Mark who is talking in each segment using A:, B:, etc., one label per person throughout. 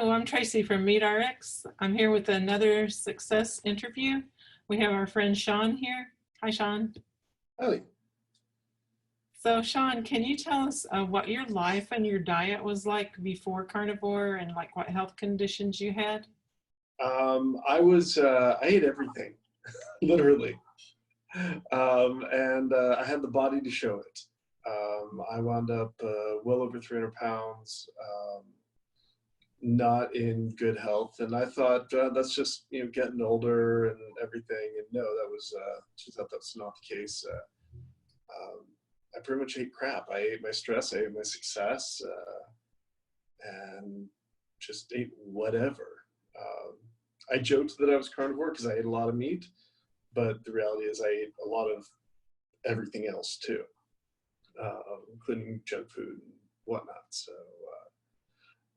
A: Hello, I'm Tracy from MeatRx. I'm here with another success interview. We have our friend Sean here. Hi, Sean.
B: Oh,
A: So, Sean, can you tell us what your life and your diet was like before carnivore and like what health conditions you had?
B: I ate everything, literally. And I had the body to show it. I wound up well over 300 pounds, not in good health. And I thought that's just, getting older and everything. And no, turns out that's not the case. I pretty much ate crap. I ate my stress, I ate my success, and just ate whatever. Um, I joked that I was carnivore because I ate a lot of meat, but the reality is I ate a lot of everything else too, including junk food and whatnot. So,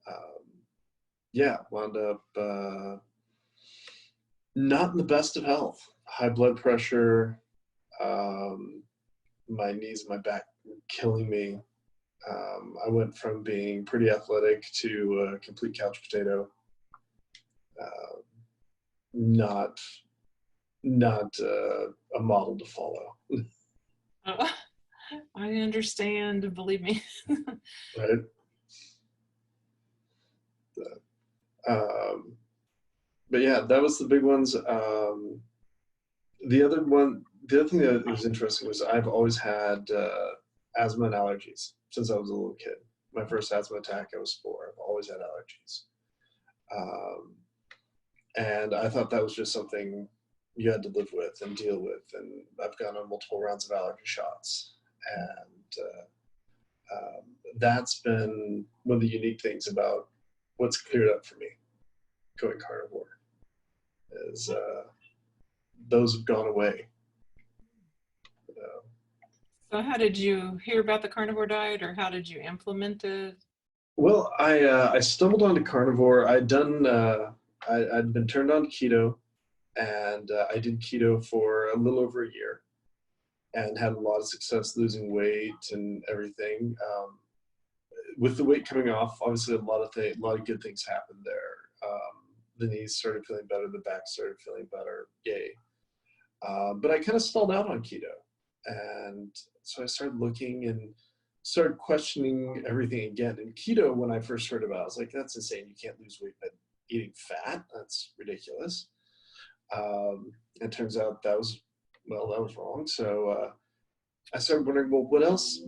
B: um, yeah, wound up not in the best of health. High blood pressure, um, my knees, my back were killing me. I went from being pretty athletic to a complete couch potato. Uh, not a model to follow,
A: Uh, I understand, believe me.
B: right? Um, but yeah, that was the big ones. The other thing that was interesting was I've always had asthma and allergies since I was a little kid. My first asthma attack, I was 4. I've always had allergies. Um, and I thought that was just something you had to live with and deal with. And I've gone on multiple rounds of allergy shots, and that's been one of the unique things about what's cleared up for me going carnivore is those have gone away. Uh,
A: So, how did you hear about the carnivore diet or how did you implement it?
B: well, I stumbled onto carnivore. I'd been turned on to keto, and I did keto for a little over a year, and had a lot of success losing weight and everything. With the weight coming off, obviously a lot of good things happened there. The knees started feeling better, the back started feeling better. Yay! But I kind of stalled out on keto, and so I started looking and started questioning everything again. And keto, when I first heard about it, I was like, "That's insane! You can't lose weight by eating fat. That's ridiculous." It turns out that was wrong. So I started wondering, well, what else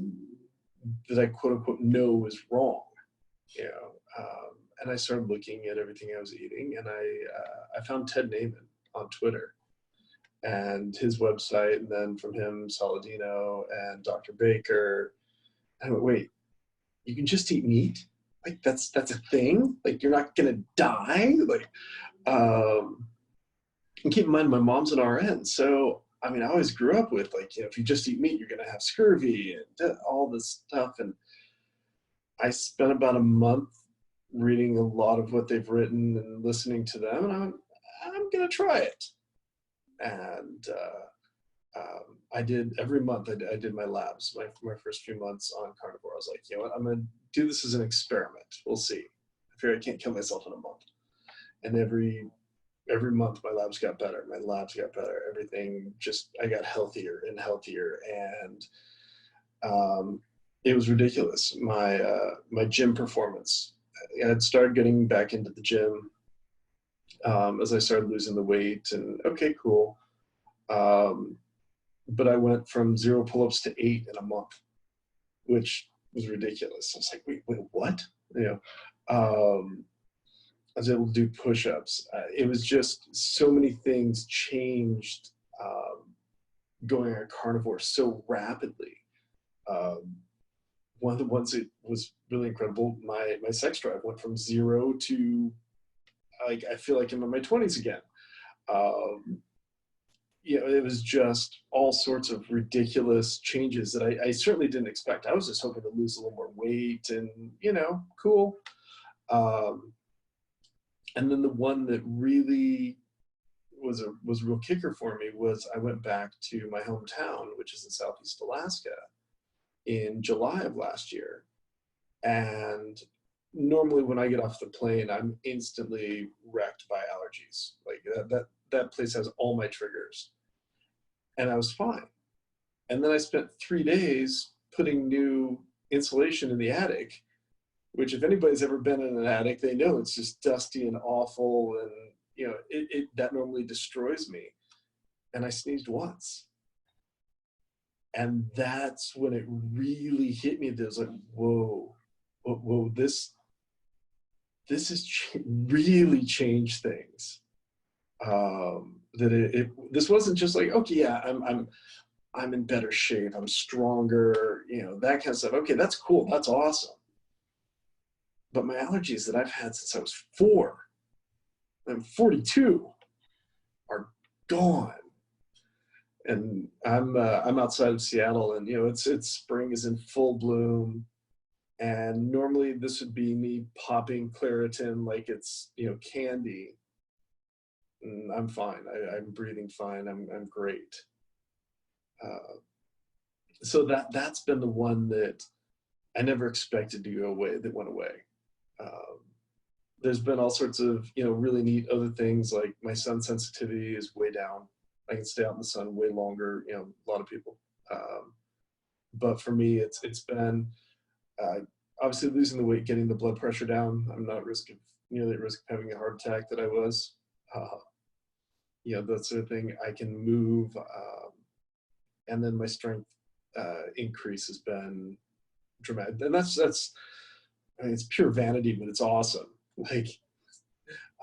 B: did I quote unquote know was wrong? You know, and I started looking at everything I was eating, and I found Ted Naiman on Twitter and his website, and then from him, Saladino and Dr. Baker. And I went, wait, you can just eat meat? Like that's a thing? Like you're not gonna die? Like, um, and keep in mind, my mom's an RN, so I mean, I always grew up with like, if you just eat meat, you're gonna have scurvy and all this stuff. And I spent about a month reading a lot of what they've written and listening to them, and I'm gonna try it. And I did every month. I did my labs. My first few months on carnivore, I was like, you know what? I'm gonna do this as an experiment. We'll see. I figure I can't kill myself in a month. And every month, my labs got better. My labs got better. Everything just I got healthier and healthier, and it was ridiculous. My gym performance. I had started getting back into the gym as I started losing the weight, and okay, cool. Um, but I went from 0 pull-ups to 8 in a month, which was ridiculous. I was like, wait, what? You know, I was able to do push-ups. It was just so many things changed going on carnivore so rapidly. Um, one of the ones that was really incredible, my sex drive went from 0 to like I feel like I'm in my 20s again. Um, it was just all sorts of ridiculous changes that I certainly didn't expect. I was just hoping to lose a little more weight and, cool. Um, and then the one that really was a real kicker for me was I went back to my hometown, which is in Southeast Alaska, in July of last year. And normally when I get off the plane, I'm instantly wrecked by allergies. Like that place has all my triggers, and I was fine. And then I spent 3 days putting new insulation in the attic, which if anybody's ever been in an attic, they know it's just dusty and awful, and it that normally destroys me. And I sneezed once, and that's when it really hit me. That was like, whoa, whoa, this has really changed things. That this wasn't just like, okay, yeah, I'm in better shape, I'm stronger, that kind of stuff. Okay, that's cool, that's awesome. But my allergies that I've had since I was 4, I'm 42, are gone. And I'm outside of Seattle, and it's spring is in full bloom. And normally this would be me popping Claritin like it's candy. And I'm fine. I'm breathing fine. I'm great. So that's been the one that I never expected to go away, that went away. There's been all sorts of really neat other things, like my sun sensitivity is way down. I can stay out in the sun way longer. A lot of people. But for me, it's been obviously losing the weight, getting the blood pressure down. I'm not nearly at risk of having a heart attack that I was. That sort of thing. I can move, and then my strength increase has been dramatic. And that's I mean, it's pure vanity, but it's awesome. Like,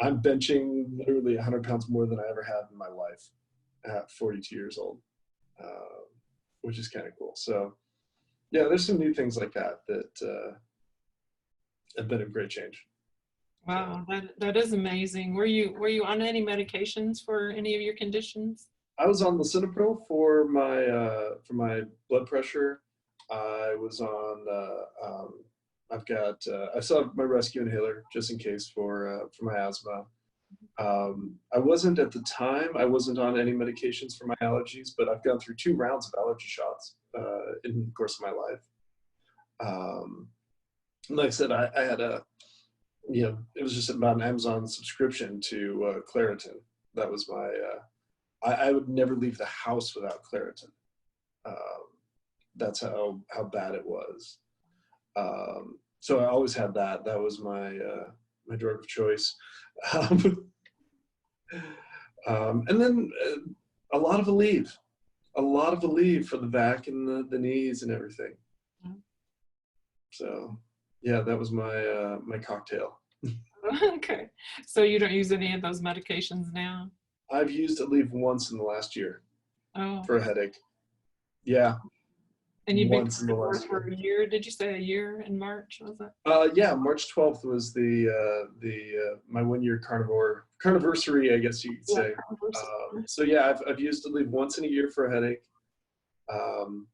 B: I'm benching literally 100 pounds more than I ever have in my life at 42 years old, which is kind of cool. So yeah, there's some new things like that have been a great change.
A: Wow, that is amazing. Were you on any medications for any of your conditions?
B: I was on lisinopril for my blood pressure. I was on I still have my rescue inhaler just in case for my asthma. I wasn't at the time. I wasn't on any medications for my allergies, but I've gone through 2 rounds of allergy shots in the course of my life. Like I said, I had it was just about an Amazon subscription to Claritin. That was my. I would never leave the house without Claritin. That's how bad it was. So I always had that. That was my my drug of choice. And then a lot of Aleve for the back and the knees and everything. So yeah, that was my my cocktail.
A: Okay, so you don't use any of those medications now?
B: I've used Aleve once in the last year
A: Oh,
B: for a headache. Yeah,
A: and you've been
B: once in the
A: carnivore
B: last
A: for
B: year.
A: a year? Did you say a year in March? Was that?
B: Yeah, March 12th was the my 1 year carniversary, I guess you could
A: Yeah,
B: say.
A: carnivore.
B: So yeah, I've used Aleve once in a year for a headache. Um,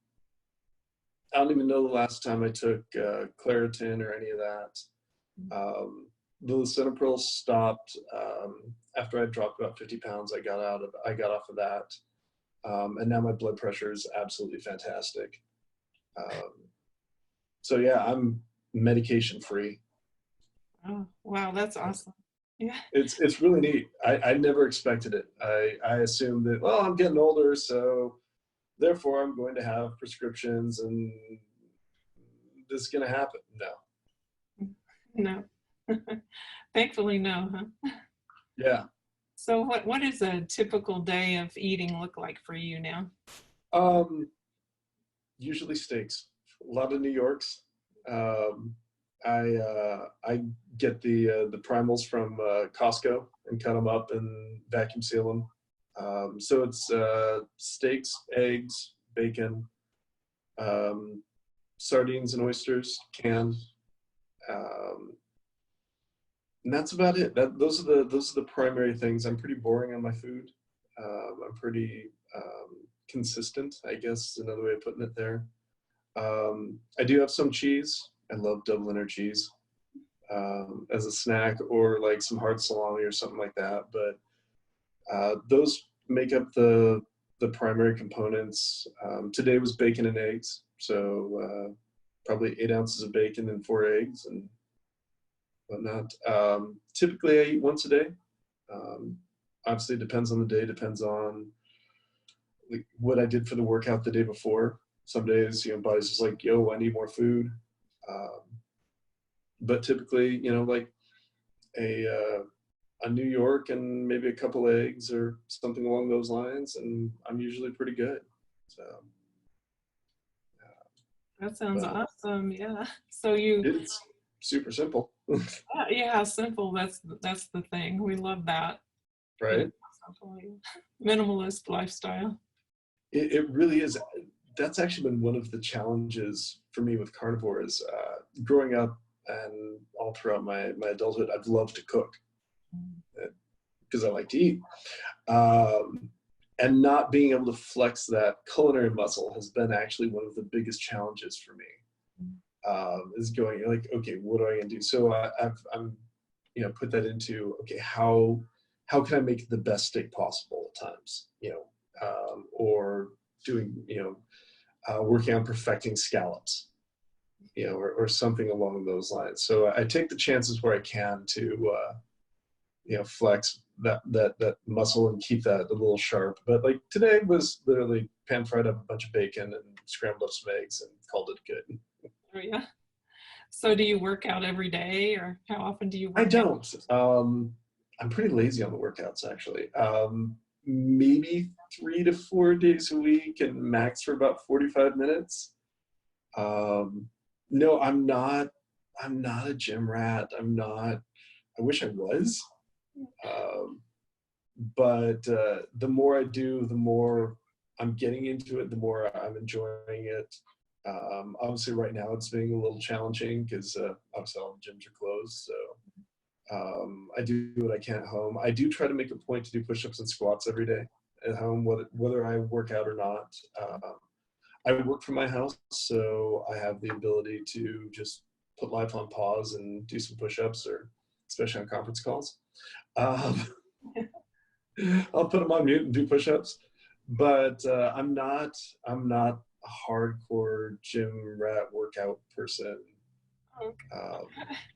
B: I don't even know the last time I took Claritin or any of that. The lisinopril stopped after I dropped about 50 pounds. I got off of that, and now my blood pressure is absolutely fantastic. So yeah, I'm medication free.
A: Oh, wow, that's awesome. Yeah.
B: It's really neat. I never expected it. I assumed that, well, I'm getting older, so therefore I'm going to have prescriptions and this is going to happen. No.
A: No. Thankfully, no, huh?
B: Yeah.
A: So what does a typical day of eating look like for you now?
B: Um, Usually steaks. A lot of New Yorks. Um, I get the primals from Costco and cut them up and vacuum seal them. So it's steaks, eggs, bacon, um, sardines and oysters, canned, um, and that's about it. Those are the primary things. I'm pretty boring on my food. I'm pretty consistent, I guess is another way of putting it there. I do have some cheese. I love Dubliner cheese as a snack, or like some hard salami or something like that. But those make up the primary components. Today was bacon and eggs, so probably 8 ounces of bacon and 4 eggs, and whatnot. Typically, I eat once a day. Um, Obviously, it depends on the day, depends on like what I did for the workout the day before. Some days, body's just like, yo, I need more food. Um, but typically, like a New York and maybe a couple eggs or something along those lines, and I'm usually pretty good. So,
A: That sounds
B: but
A: awesome. Yeah. So you,
B: it's super simple,
A: yeah, simple. That's the thing. We love that. Keeping it
B: right?
A: simple. Yeah. Minimalist lifestyle.
B: It really is. That's actually been one of the challenges for me with carnivore is growing up and all throughout my adulthood, I've loved to cook because I like to eat. Um, and not being able to flex that culinary muscle has been actually one of the biggest challenges for me. Is going like, okay, what do I gonna do? So I'm, put that into, okay, how can I make the best steak possible at times, or doing, working on perfecting scallops, or something along those lines. So I take the chances where I can to, flex that muscle and keep that a little sharp. But like today was literally pan fried up a bunch of bacon and scrambled up some eggs and called it good.
A: Oh yeah. So do you work out every day, or how often do you
B: I
A: work out?
B: don't. I'm pretty lazy on the workouts actually. Maybe 3 to 4 days a week and max for about 45 minutes. No, I'm not. I'm not a gym rat. I'm not. I wish I was. Um, but the more I do, the more I'm getting into it, the more I'm enjoying it. Obviously, right now it's being a little challenging because obviously all the gyms are closed. So I do what I can at home. I do try to make a point to do push-ups and squats every day at home, whether I work out or not. I work from my house, so I have the ability to just put life on pause and do some push-ups, or especially on conference calls. Um, I'll put them on mute and do push-ups. But I'm not a hardcore gym rat workout person.
A: Okay.
B: Um,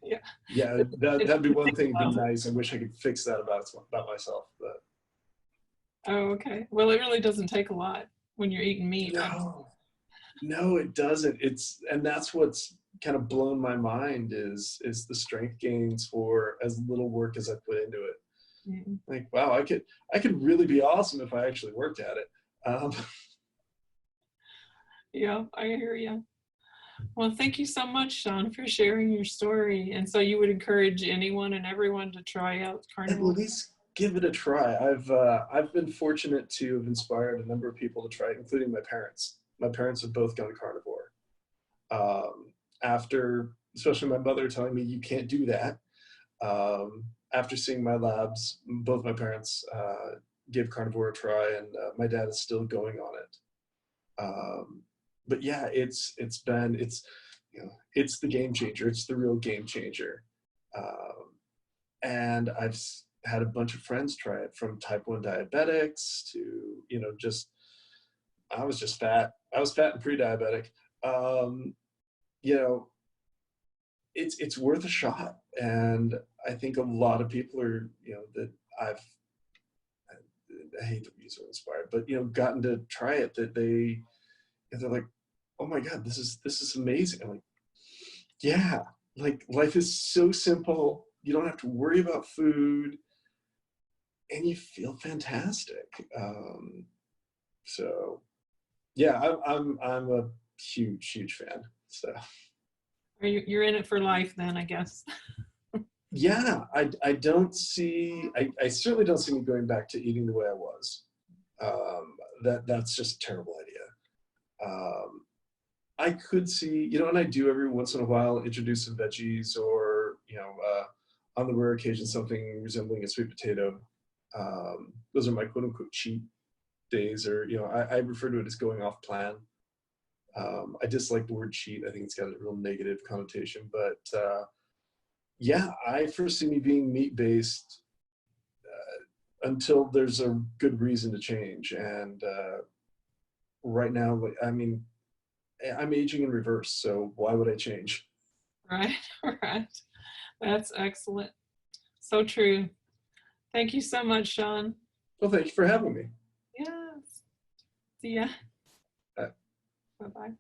A: Yeah.
B: yeah, that'd be one thing. It'd be nice. I wish I could fix that about myself. But
A: Oh, okay. Well, it really doesn't take a lot when you're eating meat.
B: no, no, it doesn't. And that's what's kind of blown my mind is the strength gains for as little work as I put into it.
A: Mm.
B: Like, wow, I could really be awesome if I actually worked at it. Um,
A: Yeah, I hear you. Well, thank you so much, Sean, for sharing your story. And so you would encourage anyone and everyone to try out
B: at
A: carnivore?
B: least give it a try. I've been fortunate to have inspired a number of people to try it, including my parents. My parents have both gone carnivore. After, especially my mother telling me you can't do that. After seeing my labs, both my parents gave carnivore a try, and my dad is still going on it. But yeah, it's the game changer. It's the real game changer. Um, and I've had a bunch of friends try it, from type 1 diabetics to, just, I was just fat. I was fat and pre-diabetic. Um, you know, it's worth a shot. And I think a lot of people are, that I've, I hate to use it inspired, but, gotten to try it, that they're like, oh my God, this is amazing. I'm like, yeah, like life is so simple. You don't have to worry about food and you feel fantastic. So yeah, I'm a huge fan. So
A: Or you're in it for life then, I guess.
B: yeah, I don't see, I certainly don't see me going back to eating the way I was. That's just a terrible idea. I could see, and I do every once in a while introduce some veggies, or, on the rare occasion, something resembling a sweet potato. Those are my quote unquote cheat days, or, I refer to it as going off plan. I dislike the word cheat. I think it's got a real negative connotation, but yeah, I foresee me being meat based until there's a good reason to change. And right now, I mean, I'm aging in reverse, so why would I change?
A: Right, right. That's excellent. So true. Thank you so much, Sean.
B: Well, thank you for having me.
A: Yes. See ya.
B: Bye.
A: Bye-bye.